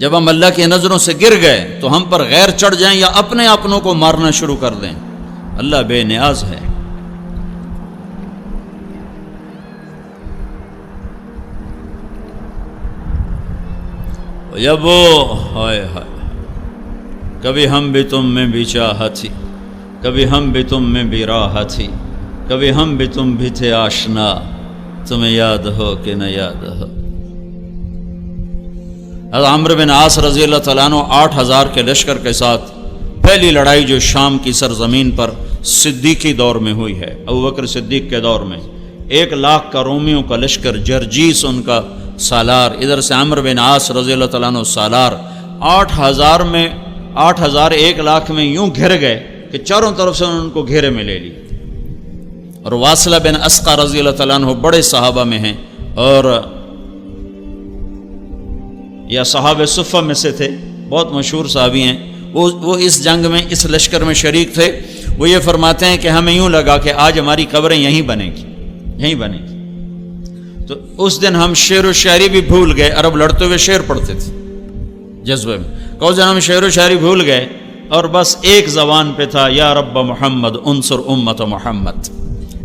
جب ہم اللہ کی نظروں سے گر گئے تو ہم پر غیر چڑھ جائیں یا اپنے اپنوں کو مارنا شروع کر دیں. اللہ بے نیاز ہے. جب ہائے ہائے کبھی ہم بھی تم میں بھی چاہت تھی، کبھی ہم بھی تم میں بھی راہ تھی، کبھی ہم بھی تم بھی تھے آشنا، تمہیں یاد ہو کہ نہ یاد ہو. حضرت عمرو بن عاص رضی اللہ تعالیٰ عنہ 8,000 کے لشکر کے ساتھ پہلی لڑائی جو شام کی سرزمین پر صدیقی دور میں ہوئی ہے، ابوبکر صدیق کے دور میں، 1,00,000 کا رومیوں کا لشکر، جرجیس ان کا سالار، ادھر سے عمرو بن عاص رضی اللہ تعالیٰ عنہ سالار، 8,000 میں 8,000 1,00,000 میں یوں گھر گئے کہ چاروں طرف سے ان کو گھیرے میں لے لی. اور واصلہ بن اسقع رضی اللہ تعالیٰ عنہ بڑے صحابہ میں ہیں اور یا صحابہ صفہ میں سے تھے، بہت مشہور صحابی ہیں. وہ اس جنگ میں، اس لشکر میں شریک تھے. وہ یہ فرماتے ہیں کہ ہمیں یوں لگا کہ آج ہماری قبریں یہیں بنے گی، یہیں بنے گی. تو اس دن ہم شعر و شاعری بھی بھول گئے. عرب لڑتے ہوئے شعر پڑھتے تھے جذبے میں. اس دن ہم شعر و شاعری بھول گئے اور بس ایک زبان پہ تھا، یا رب محمد انصر امت محمد،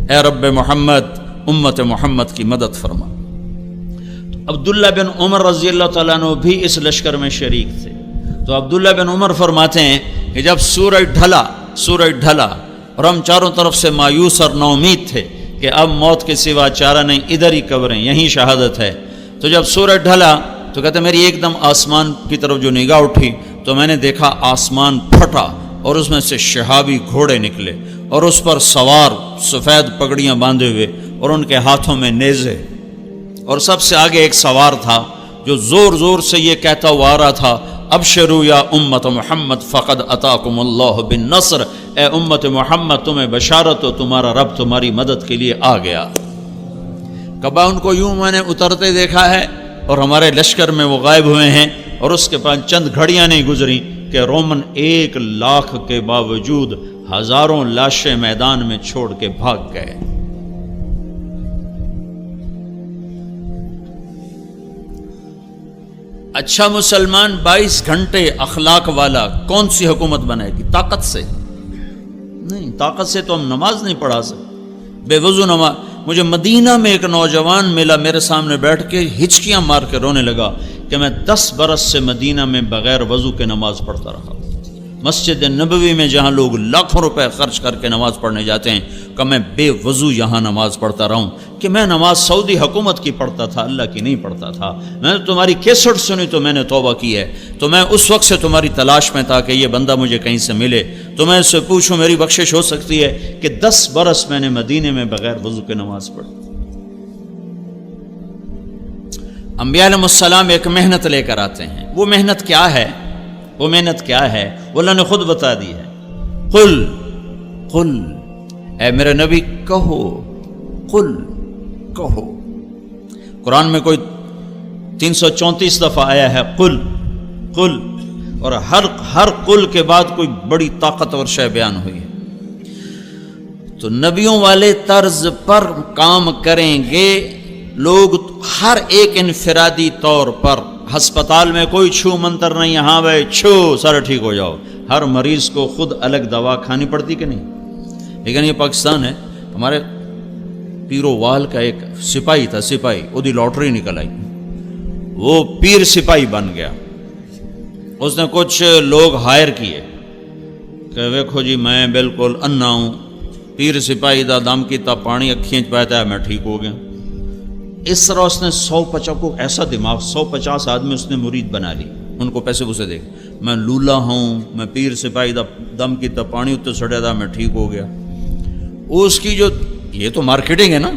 اے رب محمد امت محمد کی مدد فرما. عبداللہ بن عمر رضی اللہ تعالیٰ عنہ بھی اس لشکر میں شریک تھے. تو عبداللہ بن عمر فرماتے ہیں کہ جب سورج ڈھلا اور ہم چاروں طرف سے مایوس اور نومید تھے کہ اب موت کے سوا چارہ نہیں، ادھر ہی قبریں، یہیں شہادت ہے. تو جب سورج ڈھلا تو کہتے میری ایک دم آسمان کی طرف جو نگاہ اٹھی تو میں نے دیکھا آسمان پھٹا اور اس میں سے شہابی گھوڑے نکلے اور اس پر سوار سفید پگڑیاں باندھے ہوئے اور ان کے ہاتھوں میں نیزے، اور سب سے آگے ایک سوار تھا جو زور زور سے یہ کہتا ہوا آ رہا تھا، ابشروا یا امت محمد فقد اتاکم اللہ بالنصر، اے امت محمد تمہیں بشارت ہو، تمہارا رب تمہاری مدد کے لیے آ گیا. کبا ان کو یوں میں نے اترتے دیکھا ہے اور ہمارے لشکر میں وہ غائب ہوئے ہیں، اور اس کے پاس چند گھڑیاں نہیں گزری کہ رومن 1,00,000 کے باوجود ہزاروں لاشیں میدان میں چھوڑ کے بھاگ گئے. اچھا مسلمان 22 گھنٹے اخلاق والا کون سی حکومت بنے گی؟ طاقت سے نہیں، طاقت سے تو ہم نماز نہیں پڑھا سکتے، بے وضو نماز. مجھے مدینہ میں ایک نوجوان ملا، میرے سامنے بیٹھ کے ہچکیاں مار کے رونے لگا کہ میں 10 برس سے مدینہ میں بغیر وضو کے نماز پڑھتا رہا. مسجد نبوی میں جہاں لوگ لاکھوں روپے خرچ کر کے نماز پڑھنے جاتے ہیں کہ میں بے وضو یہاں نماز پڑھتا رہوں، کہ میں نماز سعودی حکومت کی پڑھتا تھا، اللہ کی نہیں پڑھتا تھا. میں نے تمہاری کیسٹ سنی تو میں نے توبہ کی ہے. تو میں اس وقت سے تمہاری تلاش میں تھا کہ یہ بندہ مجھے کہیں سے ملے تو میں اس سے پوچھوں میری بخشش ہو سکتی ہے کہ 10 برس میں نے مدینے میں بغیر وضو کے نماز پڑھی. انبیاء علیہ السلام ایک محنت لے کر آتے ہیں. وہ محنت کیا ہے؟ وہ محنت کیا ہے؟ وہ اللہ نے خود بتا دی ہے. قل اے میرے نبی کہو، قل کہو. قرآن میں کوئی 334 دفعہ آیا ہے قل قل، اور ہر قل کے بعد کوئی بڑی طاقتور شے بیان ہوئی ہے. تو نبیوں والے طرز پر کام کریں گے لوگ. ہر ایک انفرادی طور پر ہسپتال میں کوئی چھو منتر نہیں، ہاں بھائی چھو سارا ٹھیک ہو جاؤ. ہر مریض کو خود الگ دوا کھانی پڑتی کہ نہیں؟ لیکن یہ پاکستان ہے. ہمارے پیرو وال کا ایک سپاہی تھا، سپاہی، وہ دی لاٹری نکل آئی، وہ پیر سپاہی بن گیا. اس نے کچھ لوگ ہائر کیے کہ ویکھو جی میں بالکل انا ہوں، پیر سپاہی دا دم کیتا پانی اکھیں چ پاتا ہے، میں ٹھیک ہو گیا. اس طرح اس نے 150 کو ایسا دماغ، 150 آدمی اس نے مرید بنا لی. ان کو پیسے پوسے دے، میں لولا ہوں، میں پیر سپاہی دا دم کیتا پانی اتنے سڑیا تھا، میں ٹھیک ہو گیا. اس کی جو یہ تو مارکیٹنگ ہے نا،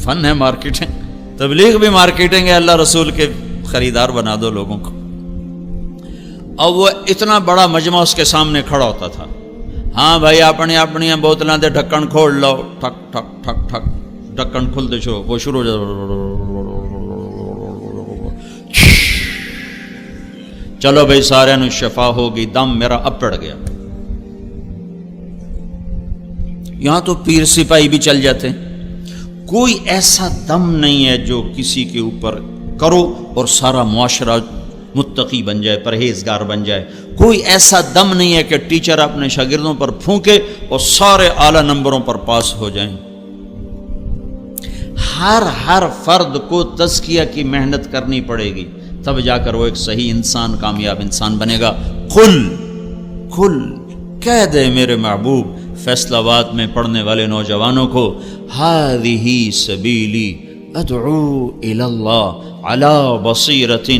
فن ہے مارکیٹنگ. تبلیغ بھی مارکیٹنگ ہے. اللہ رسول کے خریدار بنا دو لوگوں کو. اور وہ اتنا بڑا مجمع اس کے سامنے کھڑا ہوتا تھا. ہاں بھائی اپنی بوتلاں دے ڈھکن کھول لو، ٹھک ٹھک ٹھک ٹھک ڈھکن کھلتے چھو، وہ شروع ہو جاتا، چلو بھائی سارے نو شفا ہوگی، دم میرا اب پڑ گیا. یہاں تو پیر سپاہی بھی چل جاتے. کوئی ایسا دم نہیں ہے جو کسی کے اوپر کرو اور سارا معاشرہ متقی بن جائے، پرہیزگار بن جائے۔ کوئی ایسا دم نہیں ہے کہ ٹیچر اپنے شاگردوں پر پھونکے اور سارے اعلیٰ نمبروں پر پاس ہو جائیں۔ ہر فرد کو تزکیہ کی محنت کرنی پڑے گی، تب جا کر وہ ایک صحیح انسان، کامیاب انسان بنے گا۔ قل کہہ دے میرے محبوب فیصل آباد میں پڑھنے والے نوجوانوں کو، ہذہ سبیلی ادعو الی اللہ علی بصیرۃ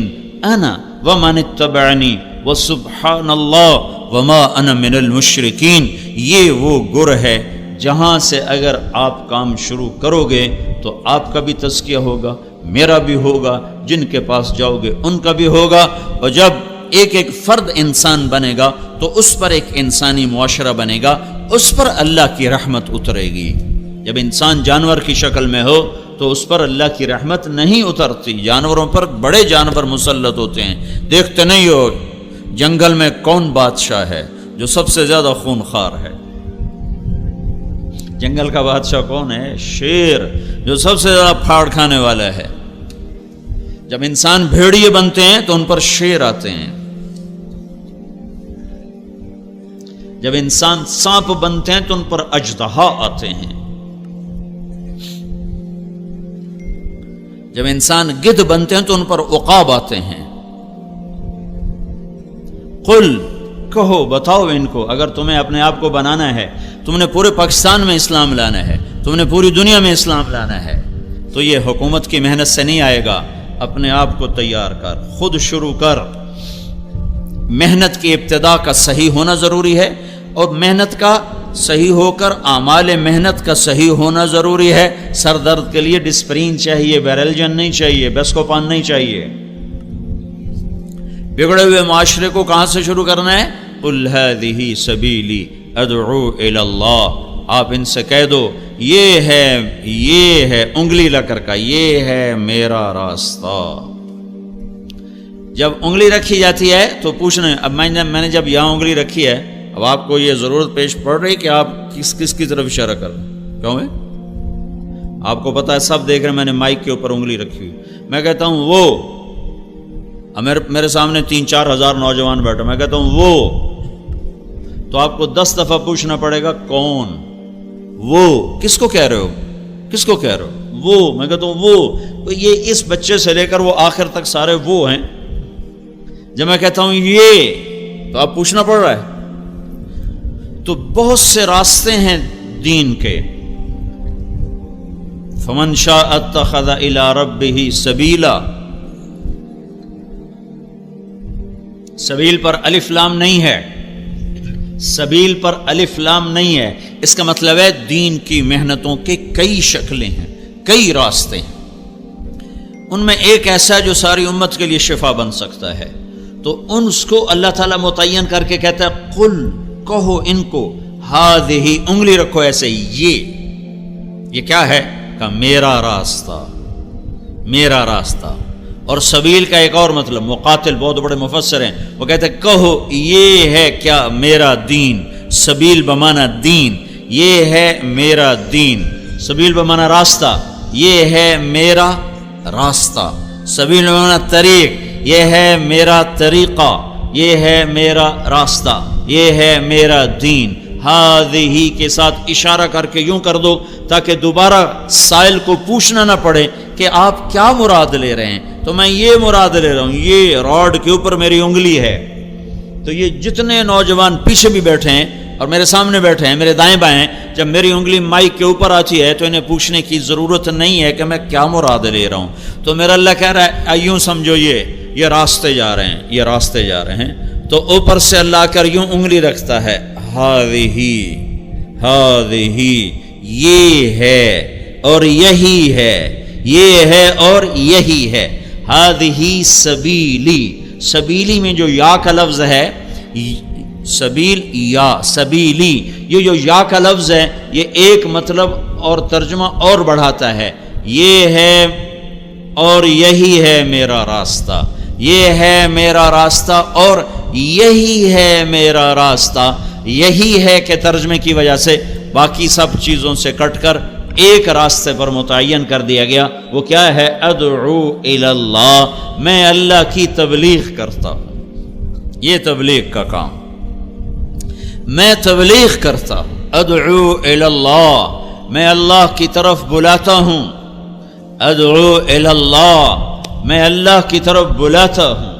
انا ومن اتبعنی وسبحان اللہ وما انا من المشرکین۔ یہ وہ گر ہے جہاں سے اگر آپ کام شروع کرو گے تو آپ کا بھی تزکیہ ہوگا، میرا بھی ہوگا، جن کے پاس جاؤ گے ان کا بھی ہوگا، اور جب ایک ایک فرد انسان بنے گا تو اس پر ایک انسانی معاشرہ بنے گا، اس پر اللہ کی رحمت اترے گی۔ جب انسان جانور کی شکل میں ہو تو اس پر اللہ کی رحمت نہیں اترتی۔ جانوروں پر بڑے جانور مسلط ہوتے ہیں، دیکھتے نہیں ہو جنگل میں کون بادشاہ ہے جو سب سے زیادہ خونخوار ہے؟ جنگل کا بادشاہ کون ہے؟ شیر، جو سب سے زیادہ پھاڑ کھانے والا ہے۔ جب انسان بھیڑیے بنتے ہیں تو ان پر شیر آتے ہیں، جب انسان سانپ بنتے ہیں تو ان پر اژدہا آتے ہیں، جب انسان گدھ بنتے ہیں تو ان پر عقاب آتے ہیں۔ قل کہو، بتاؤ ان کو، اگر تمہیں اپنے آپ کو بنانا ہے، تم نے پورے پاکستان میں اسلام لانا ہے، تم نے پوری دنیا میں اسلام لانا ہے، تو یہ حکومت کی محنت سے نہیں آئے گا۔ اپنے آپ کو تیار کر، خود شروع کر۔ محنت کی ابتدا کا صحیح ہونا ضروری ہے، اور محنت کا صحیح ہو کر اعمال محنت کا صحیح ہونا ضروری ہے۔ سر درد کے لیے ڈسپرین چاہیے، بیرلجن نہیں چاہیے، بیسکوپان نہیں چاہیے۔ بگڑے ہوئے معاشرے کو کہاں سے شروع کرنا ہے؟ قل ہذہ سبیلی ادعو الی اللہ۔ آپ ان سے کہہ دو یہ ہے انگلی لا کر کا، یہ ہے میرا راستہ۔ جب انگلی رکھی جاتی ہے تو پوچھنا، اب میں نے جب یہاں انگلی رکھی ہے، اب آپ کو یہ ضرورت پیش پڑ رہی کہ آپ کس کی طرف اشارہ کر رہے ہیں؟ کیوں ہے؟ آپ کو پتا ہے، سب دیکھ رہے ہیں، میں نے مائک کے اوپر انگلی رکھی ہوئی، میں کہتا ہوں وہ، میرے سامنے 3-4 ہزار نوجوان بیٹھے، میں کہتا ہوں وہ، تو آپ کو 10 دفعہ پوچھنا پڑے گا کون؟ وہ کس کو کہہ رہے ہو؟ کس کو کہہ رہے ہو؟ وہ، میں کہتا ہوں وہ، یہ اس بچے سے لے کر وہ آخر تک سارے وہ ہیں۔ جب میں کہتا ہوں یہ، تو آپ پوچھنا پڑ رہا ہے۔ تو بہت سے راستے ہیں دین کے۔ فمن شاء اتخذ الی ربہ سبیلا، سبیل پر الف لام نہیں ہے، سبیل پر الف لام نہیں ہے، اس کا مطلب ہے دین کی محنتوں کے کئی شکلیں ہیں، کئی راستے ہیں۔ ان میں ایک ایسا ہے جو ساری امت کے لیے شفا بن سکتا ہے، تو ان کو اللہ تعالیٰ متعین کر کے کہتا ہے قل، کہو ان کو، ہذہ، انگلی رکھو ایسے، یہ کیا ہے؟ کہ میرا راستہ، میرا راستہ۔ اور سبیل کا ایک اور مطلب، مقاتل بہت بڑے مفسر ہیں، وہ کہتے ہیں کہو یہ ہے کیا؟ میرا دین۔ سبیل بمانا دین، یہ ہے میرا دین۔ سبیل بمانا راستہ، یہ ہے میرا راستہ۔ سبیل بمانا طریق، یہ ہے میرا طریقہ، یہ ہے میرا راستہ، یہ ہے میرا دین۔ ہذہ کے ساتھ اشارہ کر کے یوں کر دو تاکہ دوبارہ سائل کو پوچھنا نہ پڑے کہ آپ کیا مراد لے رہے ہیں۔ تو میں یہ مراد لے رہا ہوں، یہ راڈ کے اوپر میری انگلی ہے۔ تو یہ جتنے نوجوان پیچھے بھی بیٹھے ہیں اور میرے سامنے بیٹھے ہیں، میرے دائیں بائیں، جب میری انگلی مائک کے اوپر آتی ہے تو انہیں پوچھنے کی ضرورت نہیں ہے کہ میں کیا مراد لے رہا ہوں۔ تو میرا اللہ کہہ رہا ہے یوں سمجھو، یہ راستے جا رہے ہیں، یہ راستے جا رہے ہیں۔ تو اوپر سے اللہ کر یوں انگلی رکھتا ہے، ہذہ، یہ ہے اور یہی ہے، یہ ہے اور یہی ہے۔ ہذہ سبیلی، سبیلی میں جو یا کا لفظ ہے، سبیل یا سبیلی، یہ جو یا کا لفظ ہے یہ ایک مطلب اور ترجمہ اور بڑھاتا ہے، یہ ہے اور یہی ہے میرا راستہ، یہ ہے میرا راستہ اور یہی ہے میرا راستہ۔ یہی ہے کہ ترجمے کی وجہ سے باقی سب چیزوں سے کٹ کر ایک راستے پر متعین کر دیا گیا، وہ کیا ہے؟ ادعو اللہ، میں اللہ کی تبلیغ کرتا ہوں۔ یہ تبلیغ کا کام، میں تبلیغ کرتا ہوں۔ ادعو اللہ، میں اللہ کی طرف بلاتا ہوں۔ ادعو اللہ، میں اللہ کی طرف بلاتا ہوں۔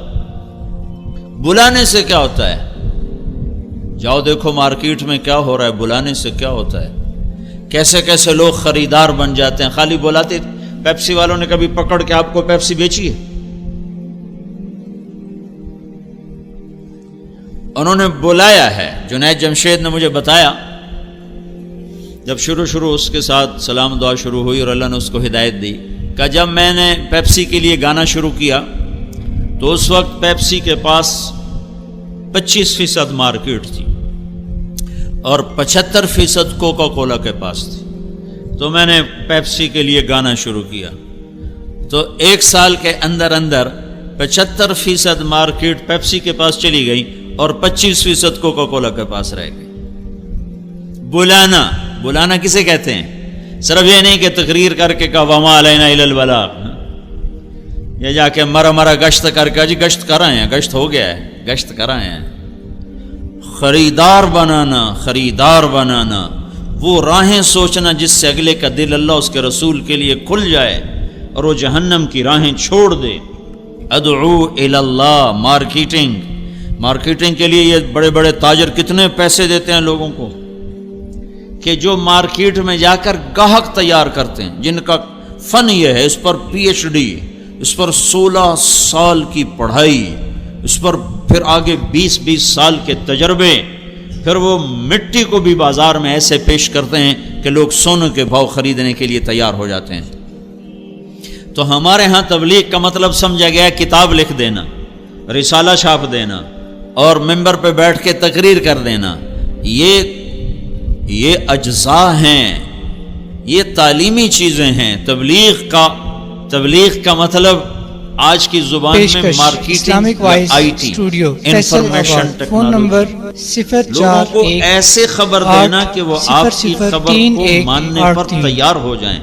بلانے سے کیا ہوتا ہے؟ جاؤ دیکھو مارکیٹ میں کیا ہو رہا ہے، بلانے سے کیا ہوتا ہے، کیسے کیسے لوگ خریدار بن جاتے ہیں۔ خالی بلاتے، پیپسی والوں نے کبھی پکڑ کے آپ کو پیپسی بیچی ہے؟ انہوں نے بلایا ہے۔ جنید جمشید نے مجھے بتایا، جب شروع اس کے ساتھ سلام دعا شروع ہوئی اور اللہ نے اس کو ہدایت دی، کہ جب میں نے پیپسی کے لیے گانا شروع کیا تو اس وقت پیپسی کے پاس 25% مارکیٹ تھی اور 75% کوکا کولا کے پاس تھی۔ تو میں نے پیپسی کے لیے گانا شروع کیا تو 1 سال کے اندر 75% مارکیٹ پیپسی کے پاس چلی گئی اور 25% کوکا کولا کے پاس رہ گئی۔ بلانا کسے کہتے ہیں؟ صرف یہ نہیں کہ تقریر کر کے کہا وما علینا الا البلاغ، یہ جا کے مرا گشت کر کے جی گشت کر آئے ہیں، گشت ہو گیا ہے، گشت کر آئے ہیں۔ خریدار بنانا، وہ راہیں سوچنا جس سے اگلے کا دل اللہ اس کے رسول کے لیے کھل جائے اور وہ جہنم کی راہیں چھوڑ دے۔ ادعو اللہ، مارکیٹنگ کے لیے یہ بڑے بڑے تاجر کتنے پیسے دیتے ہیں لوگوں کو کہ جو مارکیٹ میں جا کر گاہک تیار کرتے ہیں، جن کا فن یہ ہے، اس پر PhD، اس پر 16 سال کی پڑھائی، اس پر پھر آگے 20 سال کے تجربے، پھر وہ مٹی کو بھی بازار میں ایسے پیش کرتے ہیں کہ لوگ سونے کے بھاؤ خریدنے کے لیے تیار ہو جاتے ہیں۔ تو ہمارے ہاں تبلیغ کا مطلب سمجھا گیا ہے کتاب لکھ دینا، رسالہ چھاپ دینا اور ممبر پہ بیٹھ کے تقریر کر دینا۔ یہ اجزاء ہیں، یہ تعلیمی چیزیں ہیں۔ تبلیغ کا مطلب آج کی زبان میں مارکیٹنگ، IT، انفارمیشن ٹیکنالوجی، لوگوں کو ایسے خبر دینا کہ وہ آپ کی خبر کو ماننے پر تیار ہو جائیں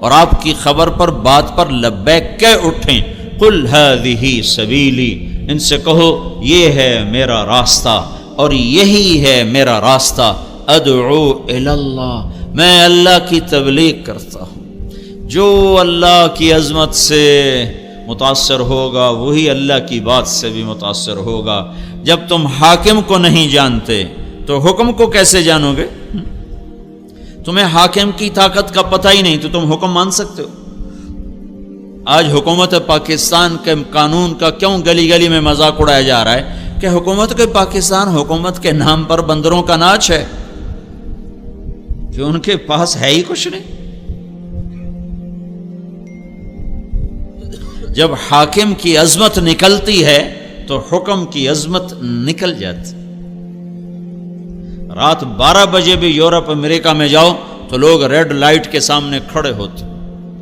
اور آپ کی خبر پر، بات پر لبیک کہہ اٹھیں۔ قل هذه سبیلی، ان سے کہو یہ ہے میرا راستہ اور یہی ہے میرا راستہ۔ ادعو اللہ، میں اللہ کی تبلیغ کرتا ہوں۔ جو اللہ کی عظمت سے متاثر ہوگا وہی اللہ کی بات سے بھی متاثر ہوگا۔ جب تم حاکم کو نہیں جانتے تو حکم کو کیسے جانو گے؟ تمہیں حاکم کی طاقت کا پتہ ہی نہیں تو تم حکم مان سکتے ہو؟ آج حکومت پاکستان کے قانون کا کیوں گلی گلی میں مذاق اڑایا جا رہا ہے کہ حکومت کے پاکستان حکومت کے نام پر بندروں کا ناچ ہے، کہ ان کے پاس ہے ہی کچھ نہیں۔ جب حاکم کی عظمت نکلتی ہے تو حکم کی عظمت نکل جاتی۔ رات 12 بجے بھی یورپ امریکہ میں جاؤ تو لوگ ریڈ لائٹ کے سامنے کھڑے ہوتے،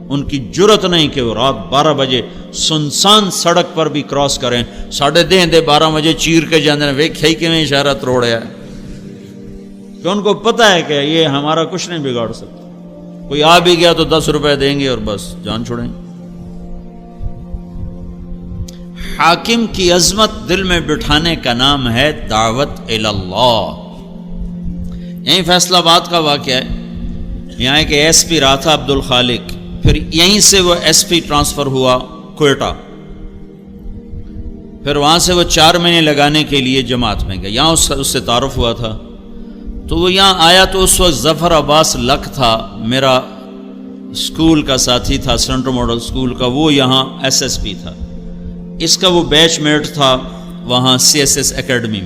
ان کی جرت نہیں کہ وہ رات 12 بجے سنسان سڑک پر بھی کراس کریں۔ 12:30 بجے چیر کے جانے ویکھائی کے میں اشارہ تروڑیا ہے کہ ان کو پتہ ہے کہ یہ ہمارا کچھ نہیں بگاڑ سکتا، کوئی آ بھی گیا تو 10 روپے دیں گے اور بس جان چھوڑیں گے۔ حاکم کی عظمت دل میں بٹھانے کا نام ہے دعوت اللہ۔ یہیں فیصل آباد کا واقعہ ہے، یہاں ایک SP رہا تھا عبد الخالق، پھر یہیں سے وہ SP ٹرانسفر ہوا کوئٹہ، پھر وہاں سے وہ 4 مہینے لگانے کے لیے جماعت میں گیا، یہاں اس سے تعارف ہوا تھا۔ تو وہ یہاں آیا تو اس وقت ظفر عباس لک تھا، میرا اسکول کا ساتھی تھا، سینٹرل ماڈل اسکول کا، وہ یہاں SSP تھا، اس کا وہ بیچ میٹ تھا وہاں CSS اکیڈمی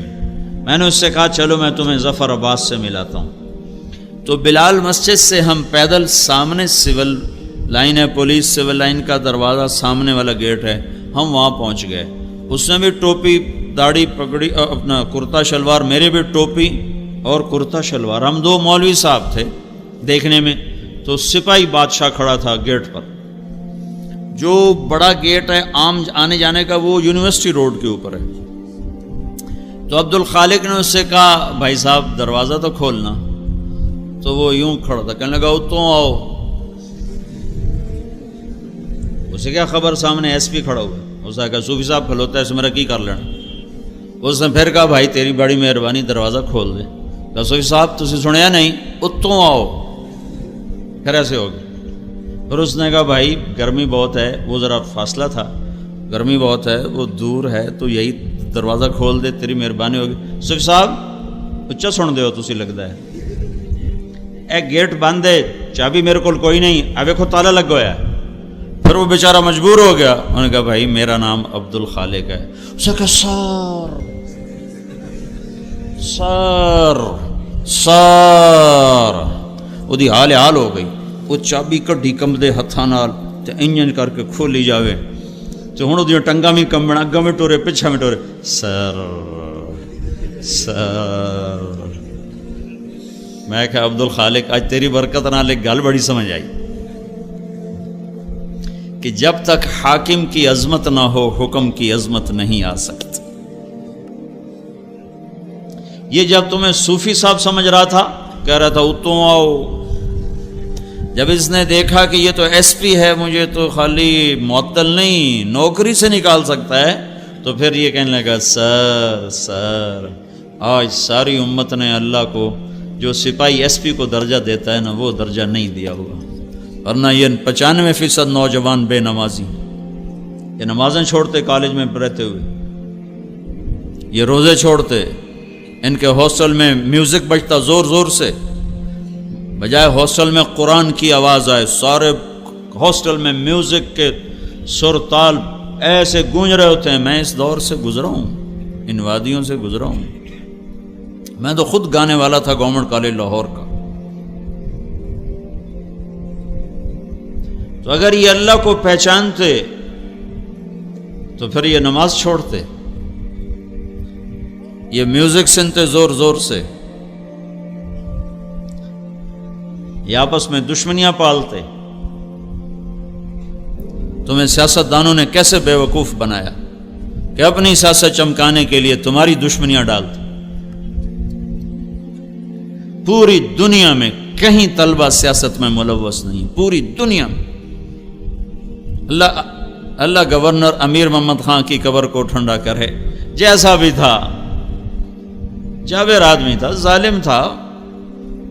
میں نے اس سے کہا چلو میں تمہیں ظفر عباس سے ملاتا ہوں۔ تو بلال مسجد سے ہم پیدل، سامنے سول لائن ہے، پولیس سول لائن کا دروازہ سامنے والا گیٹ ہے، ہم وہاں پہنچ گئے۔ اس نے بھی ٹوپی داڑھی پگڑی، اپنا کرتا شلوار، میرے بھی ٹوپی اور کرتا شلوار، ہم 2 مولوی صاحب تھے دیکھنے میں۔ تو سپاہی بادشاہ کھڑا تھا گیٹ پر، جو بڑا گیٹ ہے عام آنے جانے کا وہ یونیورسٹی روڈ کے اوپر ہے۔ تو عبد الخالق نے اس سے کہا بھائی صاحب دروازہ تو کھولنا، تو وہ یوں کھڑا تھا، کہنے لگا تو آؤ، اسے کیا خبر سامنے ایس پی کھڑا ہوا ہے، اس نے کہا صوفی صاحب کھلوتا ہے اس میرا کی کر لینا. اس نے پھر کہا بھائی تیری بڑی مہربانی دروازہ کھول دے. کہا صوفی صاحب تسی سنیا نہیں اتوں آؤ. پھر ایسے ہو گیا. پھر اس نے کہا بھائی گرمی بہت ہے، وہ ذرا فاصلہ تھا، گرمی بہت ہے وہ دور ہے تو یہی دروازہ کھول دے تیری مہربانی ہوگی. صوفی صاحب اچھا سن دے ہو تسی لگتا ہے، اے گیٹ بند ہے چابی میرے کو کوئی نہیں، اب دیکھو تالا لگ گیا ہے. پھر وہ بیچارہ مجبور ہو گیا. انہوں نے کہا بھائی میرا نام عبد الخالق ہے. اس نے کہا سار وہ دی حال ہو گئی. وہ چابی کڈی کمبدے ہتھاں نال تے انجن کر کے کھولی جاوے تو ہن اودیاں ٹنگاں بھی کمبن، اگاں میں ٹورے پچھا میں ٹورے. سر میں کہا عبد الخالق آج تیری برکت نال ایک گل بڑی سمجھ آئی کہ جب تک حاکم کی عظمت نہ ہو حکم کی عظمت نہیں آ سکتی. یہ جب تمہیں صوفی صاحب سمجھ رہا تھا، کہہ رہا تھا اتوں آؤ، جب اس نے دیکھا کہ یہ تو ایس پی ہے، مجھے تو خالی معطل نہیں نوکری سے نکال سکتا ہے، تو پھر یہ کہنے لگا سر آج ساری امت نے اللہ کو جو سپاہی ایس پی کو درجہ دیتا ہے نا وہ درجہ نہیں دیا ہوگا. ورنہ یہ 95% نوجوان بے نمازی، یہ نمازیں چھوڑتے کالج میں رہتے ہوئے، یہ روزے چھوڑتے، ان کے ہاسٹل میں میوزک بجتا زور زور سے، بجائے ہاسٹل میں قرآن کی آواز آئے سارے ہاسٹل میں میوزک کے سر تال ایسے گونج رہے ہوتے ہیں. میں اس دور سے گزرا ہوں، ان وادیوں سے گزرا ہوں. میں تو خود گانے والا تھا گورنمنٹ کالج لاہور کا. تو اگر یہ اللہ کو پہچانتے تو پھر یہ نماز چھوڑتے، یہ میوزک سنتے زور زور سے، یہ آپس میں دشمنیاں پالتے. تمہیں سیاست دانوں نے کیسے بے وقوف بنایا کہ اپنی سیاست چمکانے کے لیے تمہاری دشمنیاں ڈالتے. پوری دنیا میں کہیں طلبہ سیاست میں ملوث نہیں، پوری دنیا میں. اللہ گورنر امیر محمد خان کی قبر کو ٹھنڈا کرے، جیسا بھی تھا جابر آدمی تھا، ظالم تھا،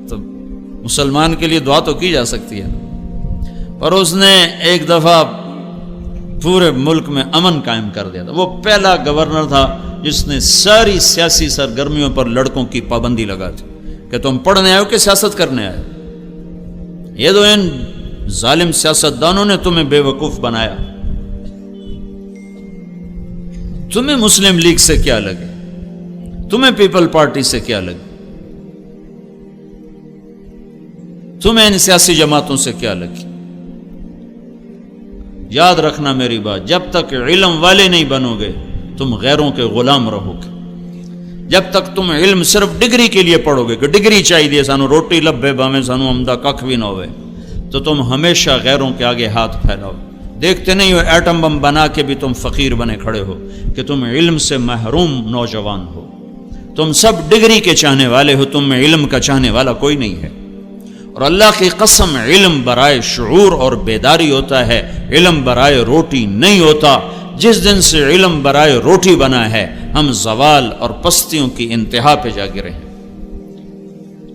تو مسلمان کے لیے دعا تو کی جا سکتی ہے، پر اس نے ایک دفعہ پورے ملک میں امن قائم کر دیا تھا. وہ پہلا گورنر تھا جس نے ساری سیاسی سرگرمیوں پر لڑکوں کی پابندی لگا دی کہ تم پڑھنے آئے ہو کہ سیاست کرنے آئے. یہ تو ان ظالم سیاستدانوں نے تمہیں بے وقوف بنایا. تمہیں مسلم لیگ سے کیا لگے، تمہیں پیپل پارٹی سے کیا لگے، تمہیں ان سیاسی جماعتوں سے کیا لگی. یاد رکھنا میری بات، جب تک علم والے نہیں بنو گے تم غیروں کے غلام رہو گے. جب تک تم علم صرف ڈگری کے لیے پڑھو گے کہ ڈگری چاہیے سانو روٹی لبے باویں سانو عمدہ ککھ بھی نہ ہوئے، تو تم ہمیشہ غیروں کے آگے ہاتھ پھیلاؤ. دیکھتے نہیں ہو ایٹم بم بنا کے بھی تم فقیر بنے کھڑے ہو کہ تم علم سے محروم نوجوان ہو. تم سب ڈگری کے چاہنے والے ہو، تم میں علم کا چاہنے والا کوئی نہیں ہے. اور اللہ کی قسم علم برائے شعور اور بیداری ہوتا ہے، علم برائے روٹی نہیں ہوتا. جس دن سے علم برائے روٹی بنا ہے ہم زوال اور پستیوں کی انتہا پہ جا گرے ہیں.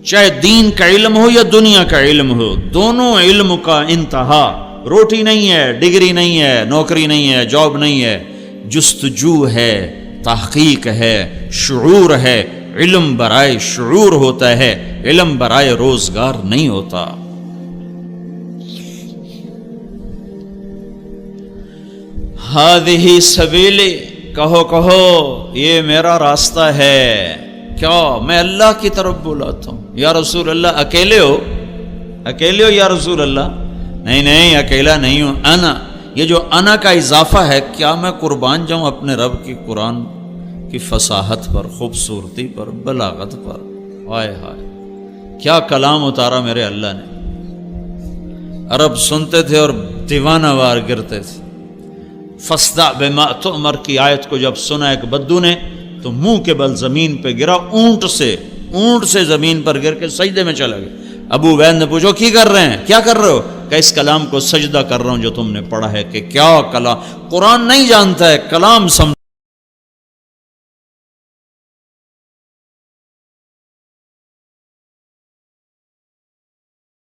چاہے دین کا علم ہو یا دنیا کا علم ہو، دونوں علم کا انتہا روٹی نہیں ہے، ڈگری نہیں ہے، نوکری نہیں ہے، جاب نہیں ہے، جستجو ہے، تحقیق ہے، شعور ہے. علم برائے شعور ہوتا ہے، علم برائے روزگار نہیں ہوتا. ہذہ سبیلی، کہو یہ میرا راستہ ہے. کیا میں اللہ کی طرف بلاتا ہوں. یا رسول اللہ اکیلے ہو یا رسول اللہ؟ نہیں اکیلا نہیں ہوں. انا، یہ جو انا کا اضافہ ہے، کیا میں قربان جاؤں اپنے رب کی قرآن کی فصاحت پر، خوبصورتی پر، بلاغت پر. ہائے ہائے کیا کلام اتارا میرے اللہ نے. عرب سنتے تھے اور دیوانہ وار گرتے تھے. فاصدع بما تؤمر کی آیت کو جب سنا ایک بدو نے تو منہ کے بل زمین پہ گرا، اونٹ سے زمین پر گر کے سجدے میں چلا گیا. ابو عبید نے پوچھو کی کر رہے ہیں، کیا کر رہے ہو؟ کہ اس کلام کو سجدہ کر رہا ہوں جو تم نے پڑھا ہے، کہ کیا کلام، قرآن نہیں جانتا ہے، کلام سمجھ